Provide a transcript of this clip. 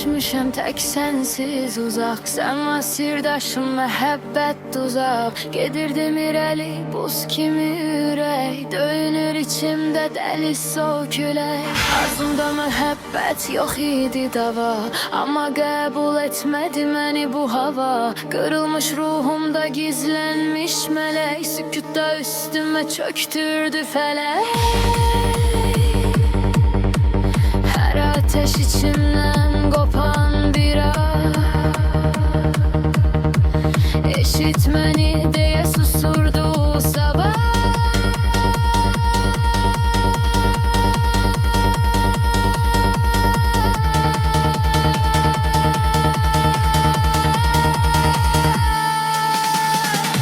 düşmüşəm tək sənsiz uzaq. Sən var sirdaşım, məhəbbət tuzaq. Gedir demir əli, buz kimi ürək. Döyünür içimdə dəli soğuk külək. Arzumda məhəbbət yox idi dava, amma qəbul etmədi məni bu hava. Qırılmış ruhumda gizlənmiş mələk, sükutda üstümə çöktürdü fələk. Hər ateş içimdən qopan bir an, eşit məni deyə susurdu sabah.